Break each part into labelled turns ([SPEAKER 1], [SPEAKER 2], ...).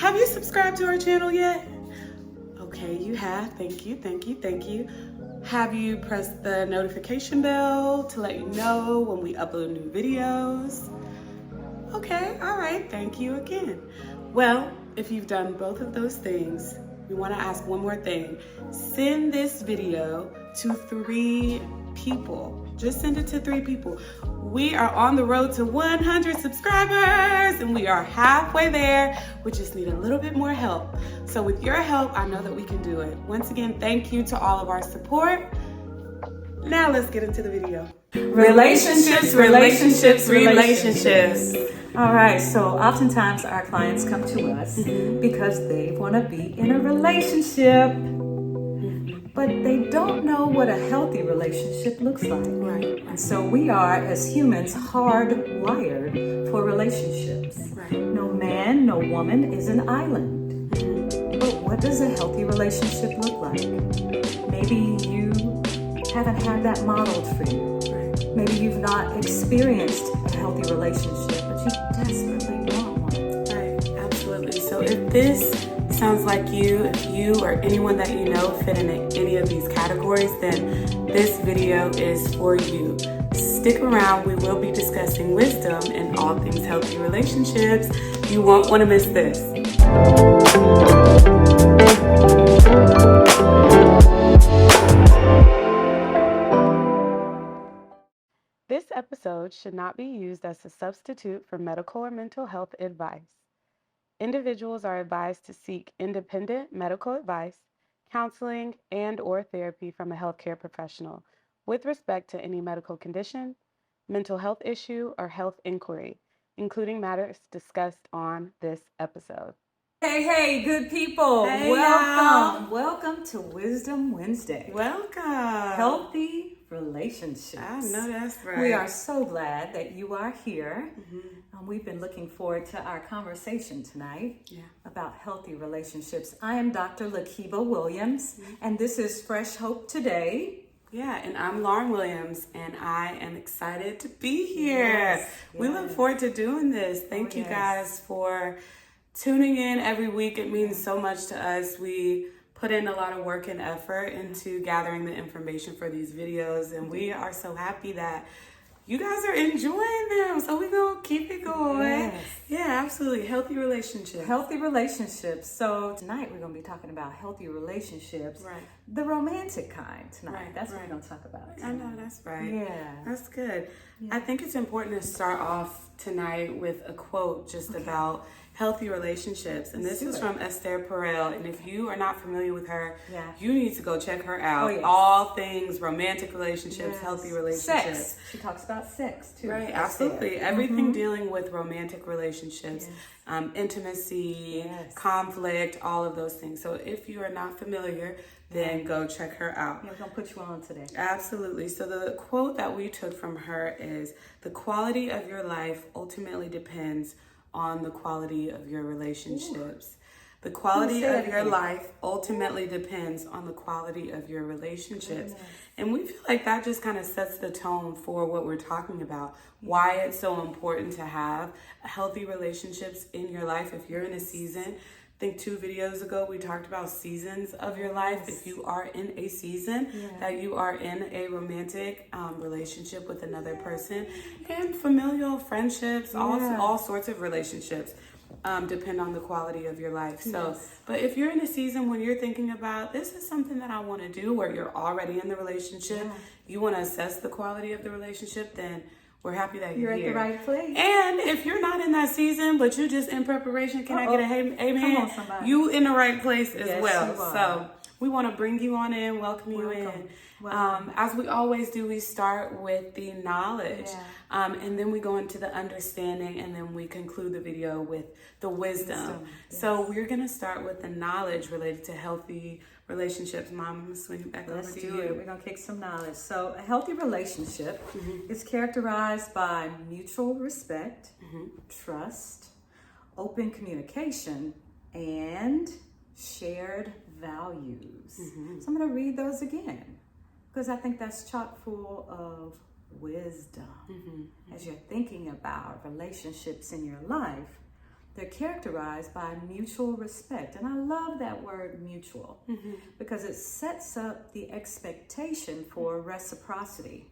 [SPEAKER 1] Have you subscribed to our channel yet? Okay, you have. Thank you, thank you, thank you. Have you pressed the notification bell to let you know when we upload new videos? Okay, all right, thank you again. Well, if you've done both of those things, we want to ask one more thing. Send this video to 3 people. Just send it to 3 people. We are on the road to 100 subscribers and we are halfway there. We just need a little bit more help. So with your help, I know that we can do it. Once again, thank you to all of our support. Now let's get into the video. Relationships.
[SPEAKER 2] All right, so oftentimes our clients come to us because they want to be in a relationship, but they don't know what a healthy relationship looks like.
[SPEAKER 1] Right.
[SPEAKER 2] And so we are, as humans, hardwired for relationships.
[SPEAKER 1] Right.
[SPEAKER 2] No man, no woman is an island. But what does a healthy relationship look like? Maybe you haven't had that modeled for you. Maybe you've not experienced a healthy relationship, but you desperately want one.
[SPEAKER 1] Right, absolutely. So if this sounds like you, if you or anyone that you know fit in any of these categories, then this video is for you. Stick around, we will be discussing wisdom and all things healthy relationships. You won't want to miss this. This episode should not be used as a substitute for medical or mental health advice. Individuals are advised to seek independent medical advice, counseling, and/or therapy from a healthcare professional with respect to any medical condition, mental health issue, or health inquiry, including matters discussed on this episode.
[SPEAKER 2] Hey, good people.
[SPEAKER 1] Hey,
[SPEAKER 2] welcome. Welcome to Wisdom Wednesday.
[SPEAKER 1] Welcome.
[SPEAKER 2] Healthy relationships.
[SPEAKER 1] I know that's right.
[SPEAKER 2] We are so glad that you are here. We've been looking forward to our conversation tonight about healthy relationships. I am Dr. Lakeba Williams, and this is Fresh Hope Today.
[SPEAKER 1] Yeah, and I'm Lauren Williams, and I am excited to be here.
[SPEAKER 2] Yes,
[SPEAKER 1] We look forward to doing this. Thank you guys for tuning in every week. It means so much to us. We put in a lot of work and effort into gathering the information for these videos, and we are so happy that you guys are enjoying them. So we're going to keep it going.
[SPEAKER 2] Yes.
[SPEAKER 1] Yeah, absolutely. Healthy relationships.
[SPEAKER 2] Healthy relationships. So tonight we're going to be talking about healthy relationships.
[SPEAKER 1] Right.
[SPEAKER 2] The romantic kind tonight.
[SPEAKER 1] Right,
[SPEAKER 2] That's what we're going to talk about tonight.
[SPEAKER 1] I know, that's right.
[SPEAKER 2] Yeah.
[SPEAKER 1] That's good. I think it's important to start off tonight with a quote just about healthy relationships. And this is from Esther Perel. And if you are not familiar with her, you need to go check her out.
[SPEAKER 2] Oh, yes.
[SPEAKER 1] All things romantic relationships, healthy relationships.
[SPEAKER 2] Sex. She talks about sex too.
[SPEAKER 1] Right, absolutely. Everything dealing with romantic relationships, intimacy, conflict, all of those things. So if you are not familiar, then go check her out.
[SPEAKER 2] Yeah, we're going to put you on today.
[SPEAKER 1] Absolutely. So the quote that we took from her is, "The quality of your life ultimately depends on the quality of your relationships." The quality of your life ultimately depends on the quality of your relationships. And we feel like that just kind of sets the tone for what we're talking about, why it's so important to have healthy relationships in your life. If you're in a season, I think 2 videos ago we talked about seasons of your life. If you are in a season that you are in a romantic relationship with another person, and familial friendships, all sorts of relationships depend on the quality of your life. So, but if you're in a season when you're thinking about, this is something that I want to do, or you're already in the relationship, you want to assess the quality of the relationship, then we're happy that you're here.
[SPEAKER 2] At the right place.
[SPEAKER 1] And if you're not in that season, but you're just in preparation, can I get a amen?
[SPEAKER 2] Come on, somebody.
[SPEAKER 1] You in the right place as well.
[SPEAKER 2] You are.
[SPEAKER 1] So we want to bring you on in, welcome you in. As we always do, we start with the knowledge, and then we go into the understanding, and then we conclude the video with the wisdom. So we're going to start with the knowledge related to healthy relationships. Mom, I'm going to swing it back over to you.
[SPEAKER 2] Let's do it. We're going to kick some knowledge. So a healthy relationship is characterized by mutual respect, trust, open communication, and shared values. So I'm going to read those again, because I think that's chock full of wisdom. As you're thinking about relationships in your life, they're characterized by mutual respect. And I love that word mutual because it sets up the expectation for reciprocity.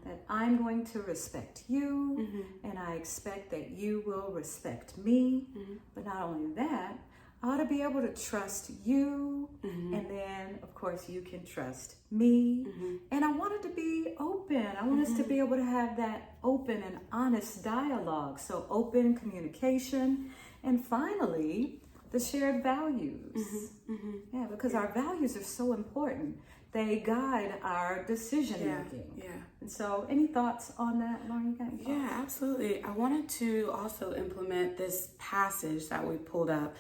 [SPEAKER 2] That I'm going to respect you and I expect that you will respect me. But not only that, I ought to be able to trust you, and then, of course, you can trust me. And I want it to be open. I want us to be able to have that open and honest dialogue. So open communication. And finally, the shared values. Yeah, because our values are so important. They guide our decision making.
[SPEAKER 1] Yeah.
[SPEAKER 2] And so, any thoughts on that, Lauren? You got any thoughts?
[SPEAKER 1] Yeah, absolutely. I wanted to also implement this passage that we pulled up,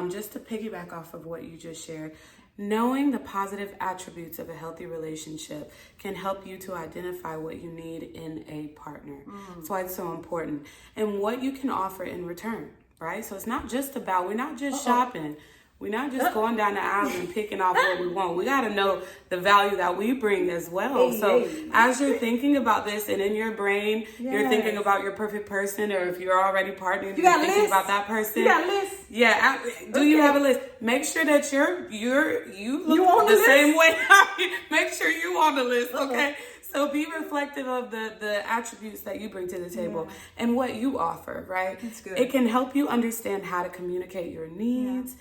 [SPEAKER 1] just to piggyback off of what you just shared. Knowing the positive attributes of a healthy relationship can help you to identify what you need in a partner. That's why it's so important. And what you can offer in return, right? So it's not just about, we're not just shopping. We're not just going down the aisle and picking off what we want. We got to know the value that we bring as well. So as you're thinking about this and in your brain, you're thinking about your perfect person, or if you're already partnering, you're thinking about that person.
[SPEAKER 2] You got a list?
[SPEAKER 1] Yeah. Do you have a list? Make sure that you look the same way. Make sure you on the list, okay? So be reflective of the attributes that you bring to the table and what you offer, right?
[SPEAKER 2] That's good.
[SPEAKER 1] It can help you understand how to communicate your needs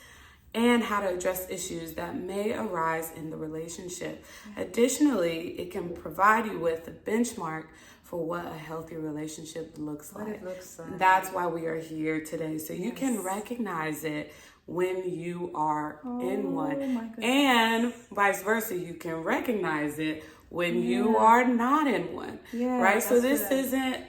[SPEAKER 1] and how to address issues that may arise in the relationship. Additionally, it can provide you with a benchmark for what a healthy relationship looks like.
[SPEAKER 2] It looks like.
[SPEAKER 1] That's why we are here today. So you can recognize it when you are in one. And vice versa, you can recognize it when you are not in one. Right? So this isn't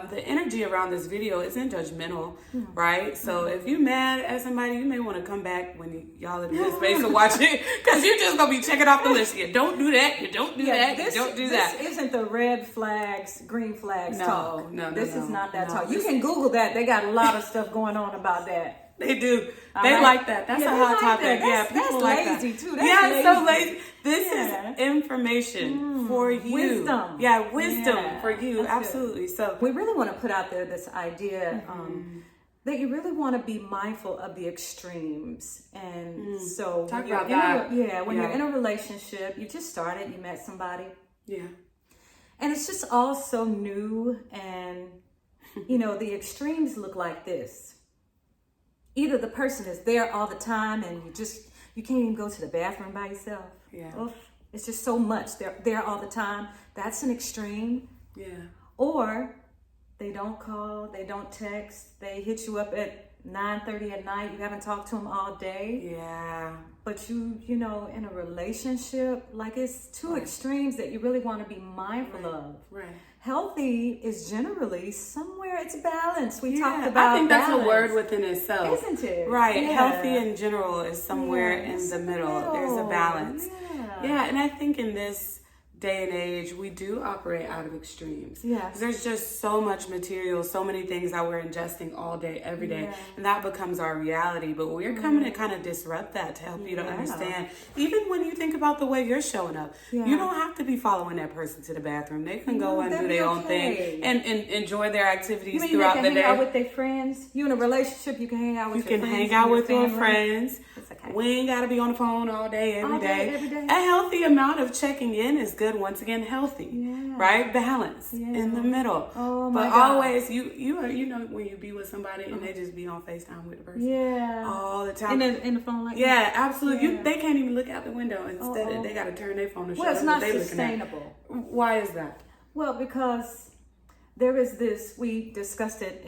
[SPEAKER 1] the energy around this video isn't judgmental, right? So if you're mad at somebody, you may want to come back when y'all in this space to watch it, because you're just gonna be checking off the list. You don't do that. You don't do that. You don't do that.
[SPEAKER 2] This isn't the red flags, green flags talk.
[SPEAKER 1] No,
[SPEAKER 2] this is not that talk. You can Google that. They got a lot of stuff going on about that.
[SPEAKER 1] They do. They like that. That's a hot topic. Yeah, people like that.
[SPEAKER 2] That's lazy too. That's
[SPEAKER 1] so lazy. This is information for you.
[SPEAKER 2] Wisdom.
[SPEAKER 1] Yeah, wisdom for you. Absolutely. So
[SPEAKER 2] we really want to put out there this idea that you really want to be mindful of the extremes. And so
[SPEAKER 1] talk about that.
[SPEAKER 2] When you're in a relationship, you just started, you met somebody.
[SPEAKER 1] Yeah.
[SPEAKER 2] And it's just all so new, and the extremes look like this. Either the person is there all the time and you can't even go to the bathroom by yourself.
[SPEAKER 1] Yeah.
[SPEAKER 2] Oof, it's just so much. They're there all the time. That's an extreme.
[SPEAKER 1] Yeah.
[SPEAKER 2] Or they don't call, they don't text, they hit you up at 9:30 at night. You haven't talked to them all day.
[SPEAKER 1] Yeah.
[SPEAKER 2] But you in a relationship, like, it's two extremes that you really want to be mindful of.
[SPEAKER 1] Right.
[SPEAKER 2] Healthy is generally somewhere, it's balance. We talked about
[SPEAKER 1] I think that's
[SPEAKER 2] balance.
[SPEAKER 1] a word within itself.
[SPEAKER 2] Isn't it?
[SPEAKER 1] Right.
[SPEAKER 2] Yeah.
[SPEAKER 1] Healthy in general is somewhere in the middle. There's a balance. Yeah, and I think in this day and age, we do operate out of extremes.
[SPEAKER 2] Yes.
[SPEAKER 1] There's just so much material, so many things that we're ingesting all day, every day, and that becomes our reality. But we're coming to kind of disrupt that to help you to understand. Even when you think about the way you're showing up, you don't have to be following that person to the bathroom. They can go and do their own thing and enjoy their activities throughout the day.
[SPEAKER 2] You can hang out with their friends. You in a relationship, you can hang out with your friends.
[SPEAKER 1] You can hang out with your friends.
[SPEAKER 2] It's okay.
[SPEAKER 1] We ain't got to be on the phone all day, every day.
[SPEAKER 2] Every day.
[SPEAKER 1] A healthy amount of checking in is good. Once again, healthy, right? Balance in the middle.
[SPEAKER 2] Oh my
[SPEAKER 1] but
[SPEAKER 2] God.
[SPEAKER 1] always, you are, when you be with somebody and they just be on FaceTime with the person, all the time,
[SPEAKER 2] in the phone like
[SPEAKER 1] that. Absolutely. They can't even look out the window. Instead, they got to turn their phone to show
[SPEAKER 2] it's
[SPEAKER 1] them
[SPEAKER 2] not
[SPEAKER 1] what they
[SPEAKER 2] sustainable.
[SPEAKER 1] looking at. Why is that?
[SPEAKER 2] Well, because there is this, we discussed it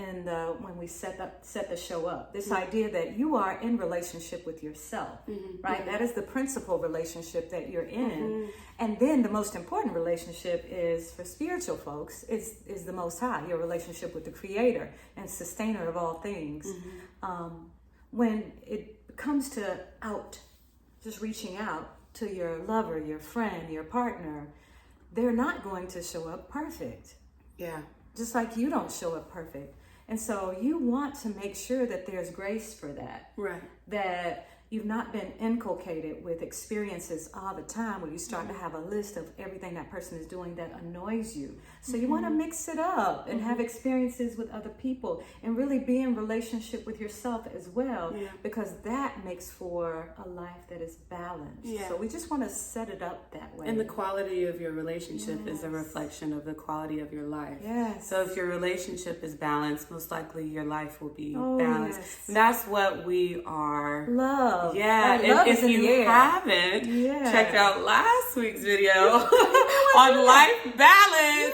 [SPEAKER 2] when we set the show up, this idea that you are in relationship with yourself, right? That is the principal relationship that you're in. And then the most important relationship is, for spiritual folks, is the Most High, your relationship with the Creator and Sustainer of all things. When it comes to just reaching out to your lover, your friend, your partner, they're not going to show up perfect.
[SPEAKER 1] Yeah.
[SPEAKER 2] Just like you don't show up perfect. And so you want to make sure that there's grace for that.
[SPEAKER 1] Right.
[SPEAKER 2] That, you've not been inculcated with experiences all the time where you start to have a list of everything that person is doing that annoys you. So you want to mix it up and have experiences with other people and really be in relationship with yourself as well, because that makes for a life that is balanced. So we just want to set it up that way.
[SPEAKER 1] And the quality of your relationship is a reflection of the quality of your life.
[SPEAKER 2] Yes.
[SPEAKER 1] So if your relationship is balanced, most likely your life will be balanced. And that's what we are.
[SPEAKER 2] Love.
[SPEAKER 1] Yeah.
[SPEAKER 2] Love
[SPEAKER 1] if you haven't checked out last week's video on life balance,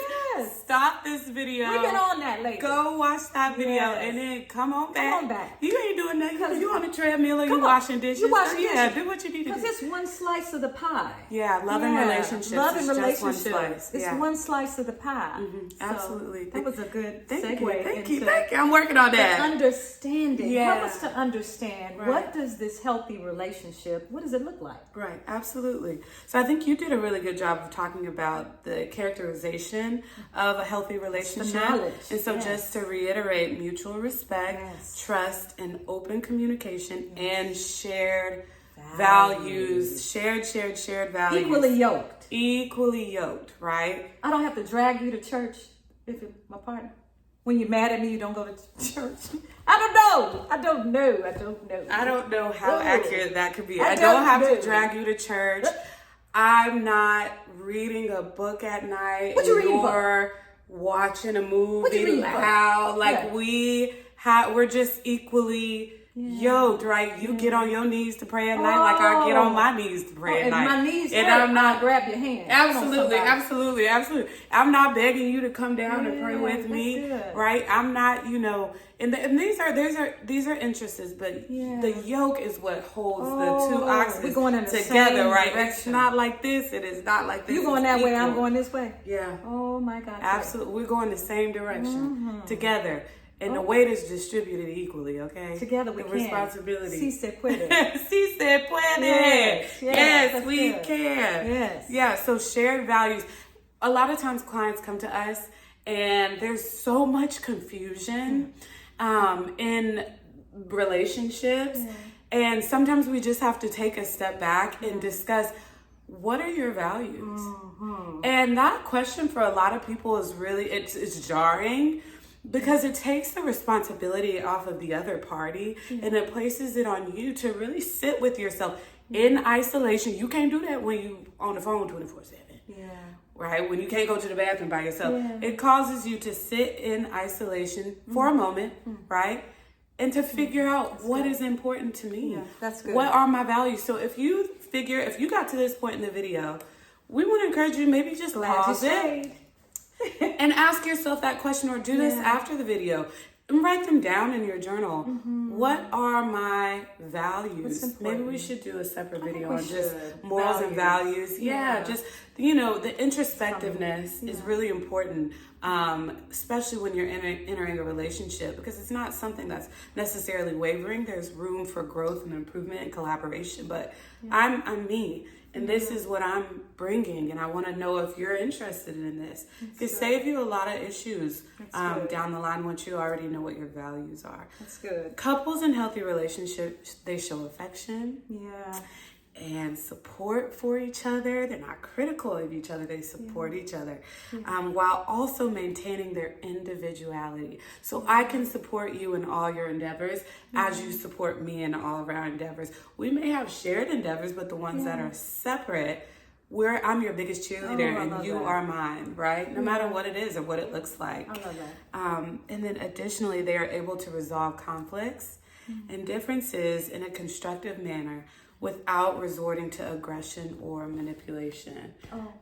[SPEAKER 1] stop this video.
[SPEAKER 2] We've been on that lately.
[SPEAKER 1] Go watch that video and then come on back.
[SPEAKER 2] Come on back.
[SPEAKER 1] You ain't doing nothing because you on the treadmill or you washing dishes.
[SPEAKER 2] You washing dishes.
[SPEAKER 1] Yeah, do what you need to do.
[SPEAKER 2] Because it's one slice of the pie.
[SPEAKER 1] Yeah, love and relationships.
[SPEAKER 2] Love and
[SPEAKER 1] just
[SPEAKER 2] relationships.
[SPEAKER 1] one slice.
[SPEAKER 2] It's one slice of the pie.
[SPEAKER 1] Absolutely.
[SPEAKER 2] That was a good segue.
[SPEAKER 1] Thank you. I'm working on that.
[SPEAKER 2] Understanding. Help us to understand what does this healthy relationship, what does it look like?
[SPEAKER 1] Right, absolutely. So I think you did a really good job of talking about the characterization of a healthy relationship. And so just to reiterate, mutual respect, trust, and open communication, and shared values. Shared values. Equally yoked, right?
[SPEAKER 2] I don't have to drag you to church if you're my partner. When you're mad at me, you don't go to church. I don't know how accurate
[SPEAKER 1] that could be. I don't have to drag you to church. I'm not reading a book at night.
[SPEAKER 2] What you reading
[SPEAKER 1] for? Watching a movie.
[SPEAKER 2] What you reading for?
[SPEAKER 1] We're just equally yoked, right? You get on your knees to pray at night like I get on my knees to pray at night.
[SPEAKER 2] My knees
[SPEAKER 1] and
[SPEAKER 2] hurt,
[SPEAKER 1] I'm not
[SPEAKER 2] I'll grab your hand.
[SPEAKER 1] Absolutely. I'm not begging you to come down and pray with me, right? I'm not, and these are interests, but the yoke is what holds the two oxen together, right?
[SPEAKER 2] Direction.
[SPEAKER 1] It's not like this. It is not like this.
[SPEAKER 2] You going that way, I'm going this way.
[SPEAKER 1] Yeah.
[SPEAKER 2] Oh my God.
[SPEAKER 1] Absolutely. We're going the same direction together. And the weight is distributed equally, okay?
[SPEAKER 2] Together we
[SPEAKER 1] the
[SPEAKER 2] can.
[SPEAKER 1] Responsibility.
[SPEAKER 2] Si se puede.
[SPEAKER 1] Si se puede. Yes, we can.
[SPEAKER 2] Yes.
[SPEAKER 1] Yeah, so shared values. A lot of times clients come to us and there's so much confusion in relationships. And sometimes we just have to take a step back and discuss, what are your values? And that question for a lot of people is really, it's jarring. Because it takes the responsibility off of the other party and it places it on you to really sit with yourself in isolation. You can't do that when you on the phone 24/7. Right? When you can't go to the bathroom by yourself. It causes you to sit in isolation for a moment, right? And to figure out what is important to me.
[SPEAKER 2] That's good.
[SPEAKER 1] What are my values? So if you got to this point in the video, we want to encourage you, maybe just pause it. And ask yourself that question, or do this after the video and write them down in your journal. What are my values? Maybe we should do a separate video on just morals and values. Just, the introspectiveness is really important, especially when you're entering a relationship, because it's not something that's necessarily wavering. There's room for growth and improvement and collaboration, but I'm me. And this is what I'm bringing, and I want to know if you're interested in this. It could save you a lot of issues down the line once you already know what your values are.
[SPEAKER 2] That's good.
[SPEAKER 1] Couples in healthy relationships, they show affection. And support for each other. They're not critical of each other. They support each other while also maintaining their individuality. So I can support you in all your endeavors as you support me in all of our endeavors. We may have shared endeavors, but the ones that are separate, I'm your biggest cheerleader and you are mine, right? No matter what it is or what it looks like.
[SPEAKER 2] I love that.
[SPEAKER 1] And then additionally, they are able to resolve conflicts and differences in a constructive manner without resorting to aggression or manipulation.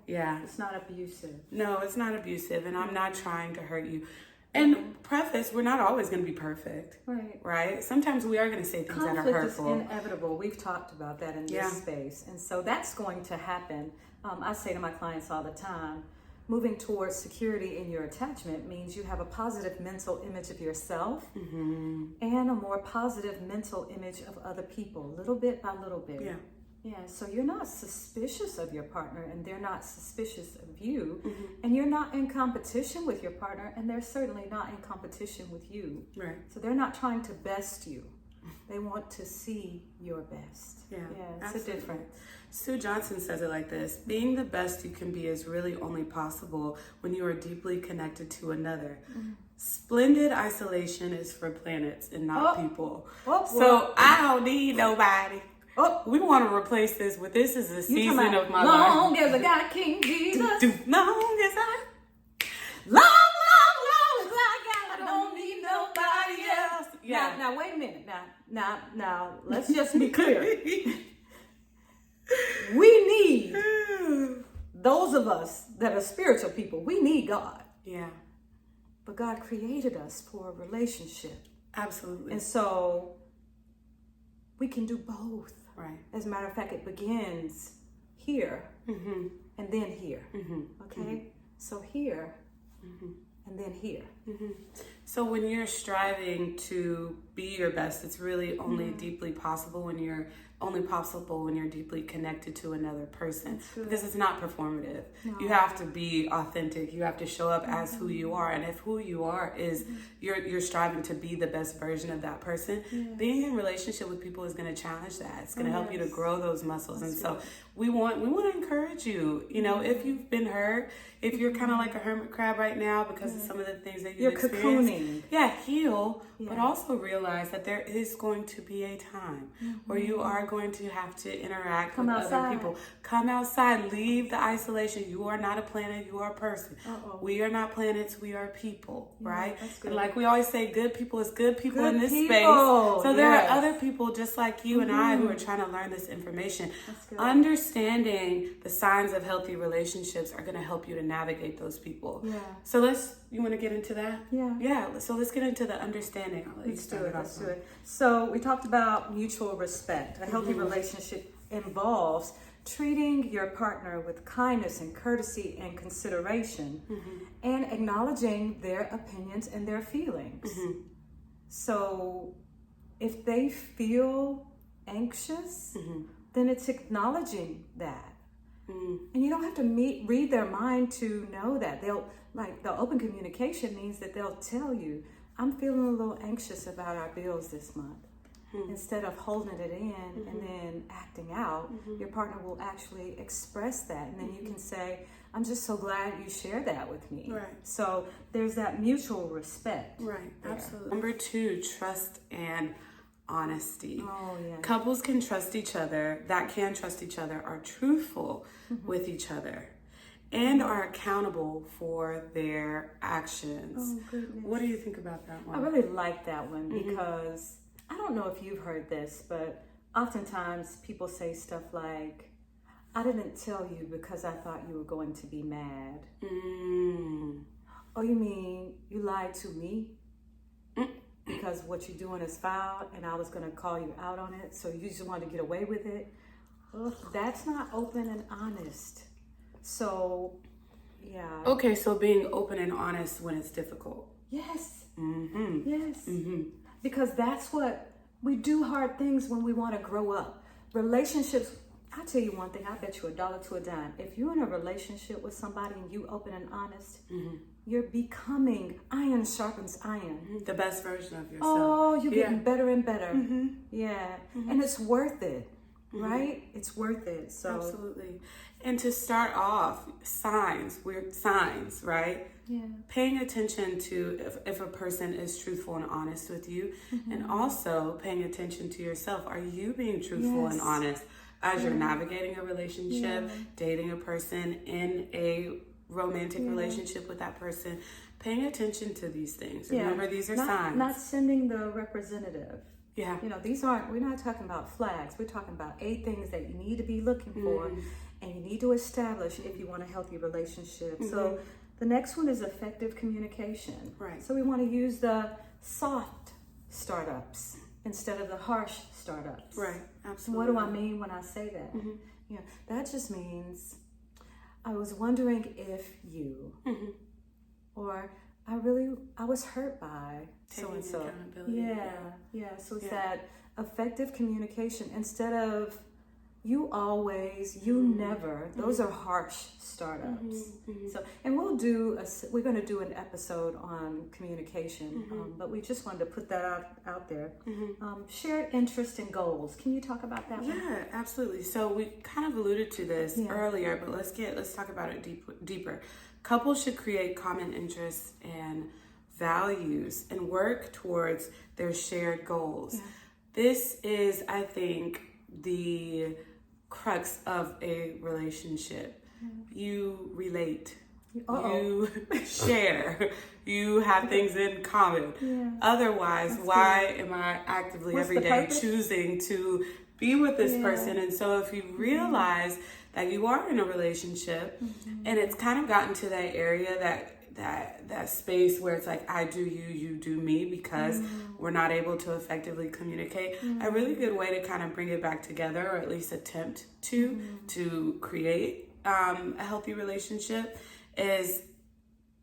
[SPEAKER 2] It's not abusive.
[SPEAKER 1] No, it's not abusive, and I'm not trying to hurt you. And preface, we're not always going to be perfect. Right? Sometimes we are going to say things that are hurtful.
[SPEAKER 2] Conflict is inevitable. We've talked about that in this space. And so that's going to happen. I say to my clients all the time, moving towards security in your attachment means you have a positive mental image of yourself and a more positive mental image of other people, little bit by little bit. So you're not suspicious of your partner and they're not suspicious of you, and you're not in competition with your partner and they're certainly not in competition with you. So they're not trying to best you. They want to see your best.
[SPEAKER 1] Yeah,
[SPEAKER 2] it's
[SPEAKER 1] absolutely.
[SPEAKER 2] a difference.
[SPEAKER 1] Sue Johnson says it like this: being the best you can be is really only possible when you are deeply connected to another. Splendid isolation is for planets and not people. So I don't need nobody. We want to replace this with "This is the season of my life."
[SPEAKER 2] Long as I got King Jesus.
[SPEAKER 1] Long as I.
[SPEAKER 2] Long as I don't need nobody else.
[SPEAKER 1] Yeah.
[SPEAKER 2] Now wait a minute. Now, let's just be clear. We need those of us that are spiritual people. We need God.
[SPEAKER 1] Yeah.
[SPEAKER 2] But God created us for a relationship.
[SPEAKER 1] Absolutely.
[SPEAKER 2] And so we can do both.
[SPEAKER 1] Right.
[SPEAKER 2] As a matter of fact, it begins here and then here. Okay? So here and then here.
[SPEAKER 1] So when you're striving to be your best, it's really only deeply possible when you're deeply connected to another person, because it's not performative. No. You have to be authentic. You have to show up as who you are, and if who you are is you're striving to be the best version of that person, being in relationship with people is going to challenge that. It's going to help you to grow those muscles. That's so we want to encourage you. You know, if you've been hurt, if you're kind of like a hermit crab right now because of some of the things that you've experienced, heal, but also realize that there is going to be a time where you are going to have to interact with other people. Come outside, leave the isolation. You are not a planet, you are a person. We are not planets, we are people, right? And like we always say, good people is good people in this space. So there are other people just like you and I who are trying to learn this information. Understanding the signs of healthy relationships are going to help you to navigate those people. So you want to get into that? So let's get into the understanding.
[SPEAKER 2] Let's do it. So we talked about mutual respect. A healthy relationship involves treating your partner with kindness and courtesy and consideration and acknowledging their opinions and their feelings. So if they feel anxious, then it's acknowledging that. And you don't have to read their mind to know that. The open communication means that they'll tell you, I'm feeling a little anxious about our bills this month. Instead of holding it in and then acting out, your partner will actually express that. And then you can say, I'm just so glad you shared that with me. Right. So there's that mutual respect.
[SPEAKER 1] Right, absolutely. Number 2, trust and honesty.
[SPEAKER 2] Yeah.
[SPEAKER 1] Couples can trust each other, are truthful with each other, and are accountable for their actions.
[SPEAKER 2] Oh, goodness.
[SPEAKER 1] What do you think about that one?
[SPEAKER 2] I really like that one because I don't know if you've heard this, but oftentimes people say stuff like, I didn't tell you because I thought you were going to be mad. Oh, you mean you lied to me? Because what you're doing is foul and I was going to call you out on it, so you just wanted to get away with it? That's not open and honest. So,
[SPEAKER 1] Okay, so being open and honest when it's difficult.
[SPEAKER 2] Yes. Yes. Because that's what we do, hard things when we want to grow up. Relationships, I'll tell you one thing, I bet you $1 to a dime. If you're in a relationship with somebody and you open and honest, you're becoming iron sharpens iron.
[SPEAKER 1] The best version of yourself.
[SPEAKER 2] Oh, you're getting better and better. And it's worth it, right? It's worth it. So
[SPEAKER 1] absolutely. And to start off, signs, right? Yeah. Paying attention to if a person is truthful and honest with you, and also paying attention to yourself. Are you being truthful and honest as you're navigating a relationship, dating a person, in a romantic relationship with that person? Paying attention to these things. Remember, these are signs.
[SPEAKER 2] Not sending the representative.
[SPEAKER 1] Yeah.
[SPEAKER 2] You know, we're not talking about flags. We're talking about 8 things that you need to be looking for and you need to establish if you want a healthy relationship. So the next one is effective communication. Right. So we want to use the soft startups instead of the harsh startups. Right. Absolutely. What do I mean when I say that? That just means I was wondering if you, or I was hurt by so-and-so. Yeah. So it's that effective communication instead of, you always, you never. Those are harsh startups. So, and we're going to do an episode on communication, but we just wanted to put that out there. Shared interest and goals. Can you talk about that one?
[SPEAKER 1] Yeah, absolutely. So we kind of alluded to this earlier, but let's talk about it deeper. Couples should create common interests and values and work towards their shared goals. Yeah. This is, I think, the crux of a relationship. You relate. You share. You have things in common. Yeah. Otherwise, why am I actively every day choosing to be with this person? And so if you realize that you are in a relationship and it's kind of gotten to that area, that space where it's like, I do you, you do me, because we're not able to effectively communicate. A really good way to kind of bring it back together, or at least attempt to create a healthy relationship, is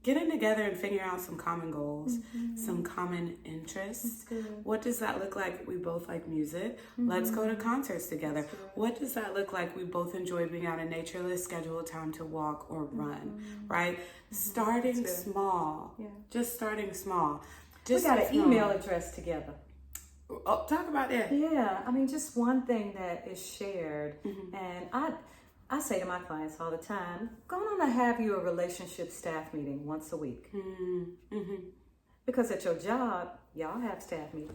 [SPEAKER 1] getting together and figuring out some common goals, some common interests. What does that look like? We both like music. Let's go to concerts together. What does that look like? We both enjoy being out in nature. Let's schedule a time to walk or run, right? Starting small. Yeah. Just starting small.
[SPEAKER 2] We got an email address together.
[SPEAKER 1] Oh, talk about that.
[SPEAKER 2] Yeah, I mean, just one thing that is shared. And I say to my clients all the time, go on and have you a relationship staff meeting once a week. Because at your job, y'all have staff meetings.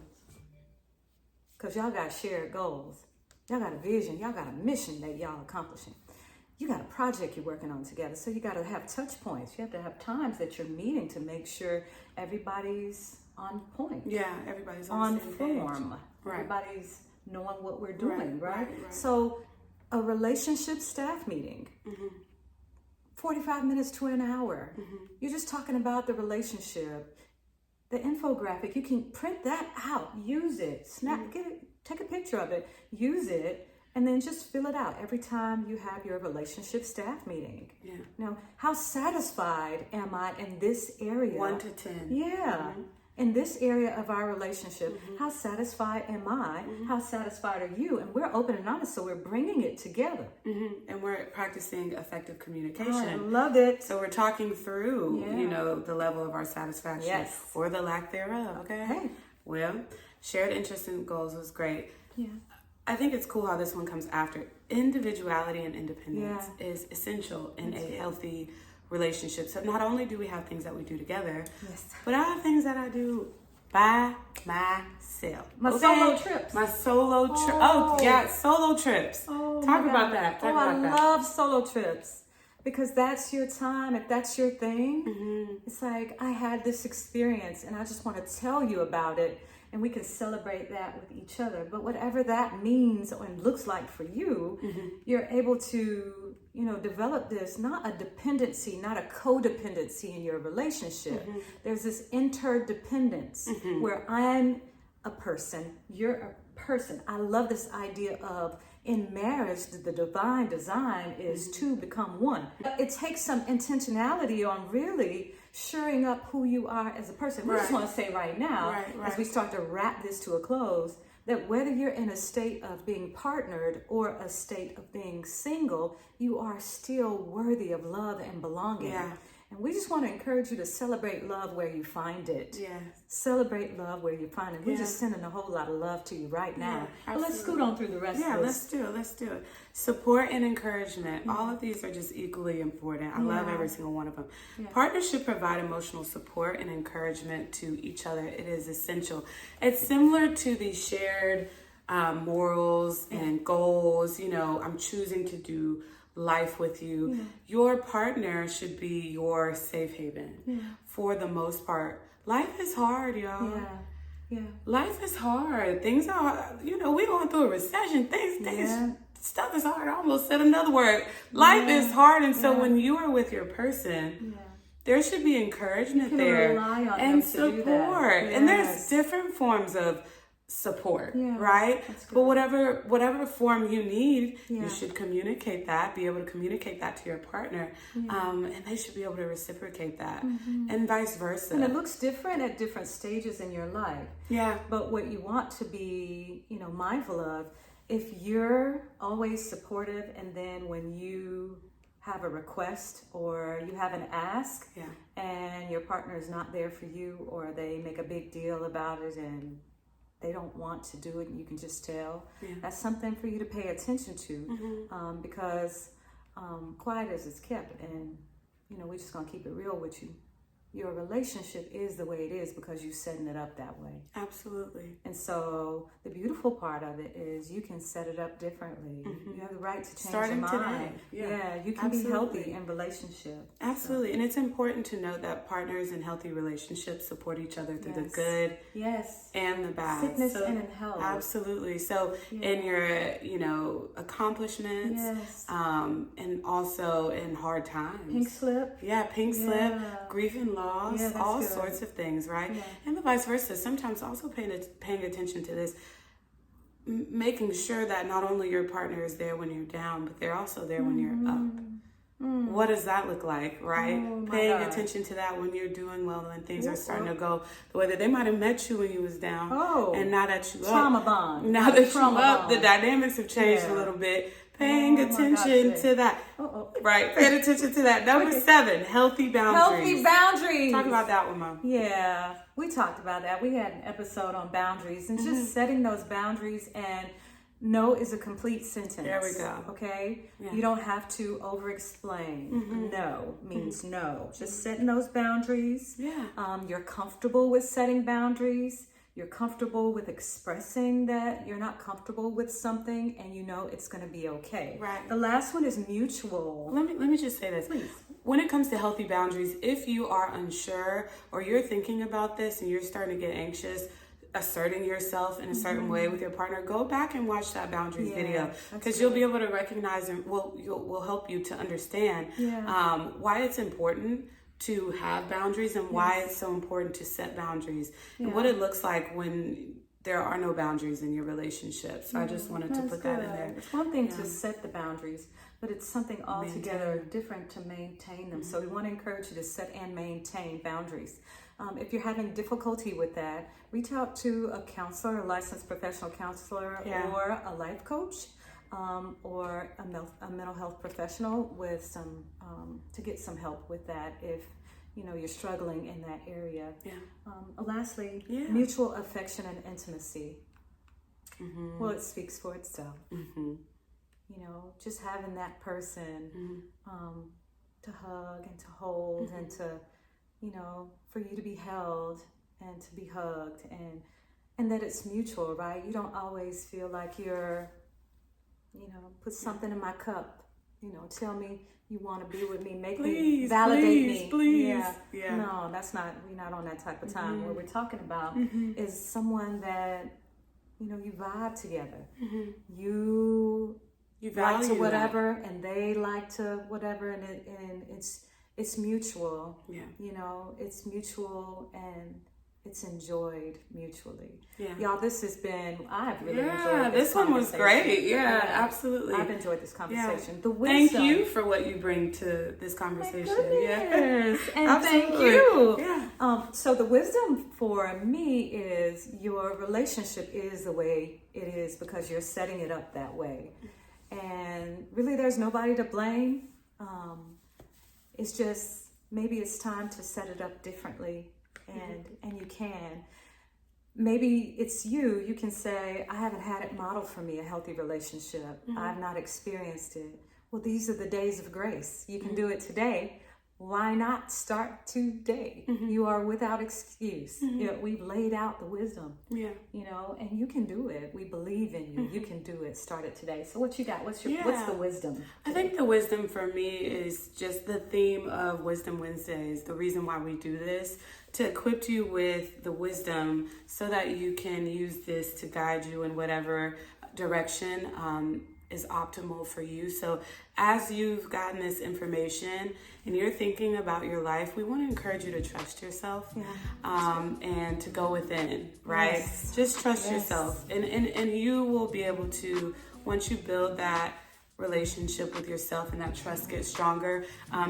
[SPEAKER 2] Because y'all got shared goals. Y'all got a vision. Y'all got a mission that y'all accomplishing. You got a project you're working on together. So you got to have touch points. You have to have times that you're meeting to make sure everybody's on point.
[SPEAKER 1] Yeah, everybody's
[SPEAKER 2] on
[SPEAKER 1] the same
[SPEAKER 2] form.
[SPEAKER 1] Right.
[SPEAKER 2] Everybody's knowing what we're doing, right? So a relationship staff meeting, 45 minutes to an hour. You're just talking about the relationship. The infographic, you can print that out, use it, take a picture of it, use it, and then just fill it out every time you have your relationship staff meeting. Yeah. Now, how satisfied am I in this area?
[SPEAKER 1] 1 to 10.
[SPEAKER 2] Yeah. In this area of our relationship, how satisfied am I? How satisfied are you? And we're open and honest, so we're bringing it together.
[SPEAKER 1] And we're practicing effective communication.
[SPEAKER 2] I love it.
[SPEAKER 1] So we're talking through, the level of our satisfaction or the lack thereof. Okay.
[SPEAKER 2] Hey.
[SPEAKER 1] Well, shared interests and goals was great.
[SPEAKER 2] Yeah.
[SPEAKER 1] I think it's cool how this one comes after. Individuality and independence is essential in a healthy relationship. So not only do we have things that we do together, but I have things that I do by myself.
[SPEAKER 2] My solo trips.
[SPEAKER 1] My solo trip. Solo trips. Talk about that.
[SPEAKER 2] I love solo trips because that's your time. If that's your thing, it's like, I had this experience and I just want to tell you about it. And we can celebrate that with each other. But whatever that means and looks like for you, you're able to, develop this, not a dependency, not a codependency in your relationship. There's this interdependence where I'm a person, you're a person. I love this idea of, in marriage, the divine design is to become one. It takes some intentionality on really shoring up who you are as a person. We just want to say right now, as we start to wrap this to a close, that whether you're in a state of being partnered or a state of being single, you are still worthy of love and belonging. Yeah. And we just want to encourage you to celebrate love where you find it. Yeah. Celebrate love where you find it. We're just sending a whole lot of love to you right now. But let's scoot on through the rest of this.
[SPEAKER 1] Yeah, let's do it. Support and encouragement. All of these are just equally important. I love every single one of them. Partners should provide emotional support and encouragement to each other. It is essential. It's similar to the shared morals and goals. I'm choosing to do life with you. Your partner should be your safe haven for the most part. Life is hard, y'all. Life is hard. Things are, we're going through a recession. Stuff is hard. I almost said another word. Life is hard. And so when you are with your person, there should be encouragement there and support. And there's different forms of support, right? But whatever form you need, you should communicate that, be able to communicate that to your partner, and they should be able to reciprocate that, and vice versa.
[SPEAKER 2] And it looks different at different stages in your life. But what you want to be, mindful of if you're always supportive and then when you have a request or you have an ask and your partner is not there for you, or they make a big deal about it and they don't want to do it and you can just tell, that's something for you to pay attention to, because quiet as it's kept, and we're just gonna keep it real with you. Your relationship is the way it is because you're setting it up that way.
[SPEAKER 1] Absolutely.
[SPEAKER 2] And so the beautiful part of it is you can set it up differently. You have the right to change
[SPEAKER 1] Starting
[SPEAKER 2] your mind.
[SPEAKER 1] today.
[SPEAKER 2] Yeah, you can be healthy in relationship.
[SPEAKER 1] Absolutely. And it's important to note that partners in healthy relationships support each other through the good and the bad.
[SPEAKER 2] Sickness and in health.
[SPEAKER 1] Absolutely. So in your, accomplishments, and also in hard times.
[SPEAKER 2] Pink slip.
[SPEAKER 1] Yeah, pink slip, grief and loss, all sorts of things, right? And the vice versa. Sometimes also paying attention to this, making sure that not only your partner is there when you're down, but they're also there when you're up. What does that look like, right? Paying attention to that when you're doing well, when things are starting to go the way that they might have met you when you was down, and now that you
[SPEAKER 2] trauma
[SPEAKER 1] up,
[SPEAKER 2] bond.
[SPEAKER 1] now that you up, the dynamics have changed a little bit. Paying attention to that. Right. Paying attention to that. Number 7, healthy boundaries.
[SPEAKER 2] Healthy boundaries.
[SPEAKER 1] Talk about that one, Mom.
[SPEAKER 2] Yeah, we talked about that. We had an episode on boundaries and just setting those boundaries, and no is a complete sentence.
[SPEAKER 1] There we go.
[SPEAKER 2] Okay? Yeah. You don't have to over-explain. No means no. Just setting those boundaries.
[SPEAKER 1] Yeah.
[SPEAKER 2] You're comfortable with setting boundaries. You're comfortable with expressing that you're not comfortable with something, and it's going to be okay.
[SPEAKER 1] Right.
[SPEAKER 2] The last one is mutual.
[SPEAKER 1] Let me just say this.
[SPEAKER 2] Please.
[SPEAKER 1] When it comes to healthy boundaries, if you are unsure or you're thinking about this and you're starting to get anxious, asserting yourself in a certain way with your partner, go back and watch that boundaries video, because you'll be able to recognize and will help you to understand why it's important to have boundaries and why it's so important to set boundaries and what it looks like when there are no boundaries in your relationship. So I just wanted to put that in there.
[SPEAKER 2] It's one thing to set the boundaries, but it's something altogether different to maintain them. So we want to encourage you to set and maintain boundaries. If you're having difficulty with that, reach out to a counselor, a licensed professional counselor, or a life coach. Or a mental health professional with some to get some help with that if you're struggling in that area. Lastly, mutual affection and intimacy. Well, it speaks for itself. Just having that person to hug and to hold and to for you to be held and to be hugged, and that it's mutual, right? You don't always feel like you're put something in my cup, tell me you want to be with me, make me, validate me.
[SPEAKER 1] Please.
[SPEAKER 2] Yeah. No, we're not on that type of time. What we're talking about is someone that, you vibe together. You like to whatever, and they like to whatever, and it's mutual. It's mutual, and it's enjoyed mutually. Y'all, this has been, I've really enjoyed this
[SPEAKER 1] one was great. Yeah, absolutely.
[SPEAKER 2] I've enjoyed this conversation. The
[SPEAKER 1] wisdom. Thank you for what you bring to this conversation.
[SPEAKER 2] And thank you. So the wisdom for me is your relationship is the way it is because you're setting it up that way. And really there's nobody to blame. It's just, maybe it's time to set it up differently. And you can. Maybe it's you can say, I haven't had it modeled for me, a healthy relationship. I've not experienced it. Well, these are the days of grace. You can do it today. Why not start today? You are without excuse. We've laid out the wisdom, and you can do it. We believe in you. You can do it. Start it today. So what you got? What's the wisdom today?
[SPEAKER 1] I think the wisdom for me is just the theme of Wisdom Wednesdays. The reason why we do this, to equip you with the wisdom so that you can use this to guide you in whatever direction is optimal for you. So as you've gotten this information and you're thinking about your life, we want to encourage you to trust yourself and to go within, right? Just trust yourself. And you will be able to, once you build that relationship with yourself and that trust gets stronger,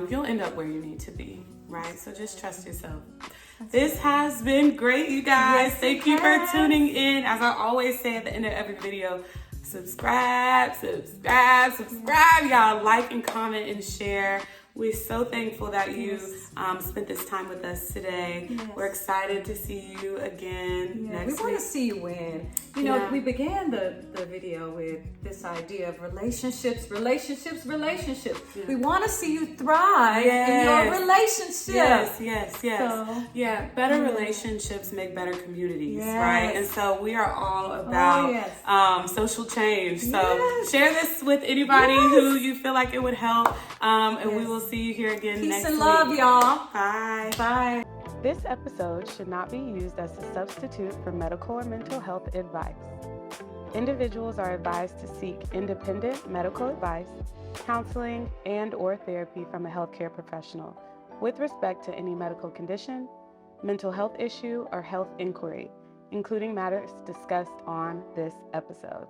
[SPEAKER 1] you'll end up where you need to be, right? So just trust yourself. This has been great, you guys. Thank you for tuning in. As I always say at the end of every video, subscribe, y'all. Like and comment and share. We're so thankful that you spent this time with us today.
[SPEAKER 2] Yes.
[SPEAKER 1] We're excited to see you again next week.
[SPEAKER 2] We want to see you win. You know, we began the video with this idea of relationships.
[SPEAKER 1] Yeah.
[SPEAKER 2] We want to see you thrive in your relationship.
[SPEAKER 1] Yes.
[SPEAKER 2] So,
[SPEAKER 1] better relationships make better communities, right? And so we are all about social change. So share this with anybody who you feel like it would help. And we will see you here again next week.
[SPEAKER 2] Peace and love, y'all.
[SPEAKER 1] Bye.
[SPEAKER 2] Bye.
[SPEAKER 1] This episode should not be used as a substitute for medical or mental health advice. Individuals are advised to seek independent medical advice, counseling, and/or therapy from a healthcare professional with respect to any medical condition, mental health issue, or health inquiry, including matters discussed on this episode.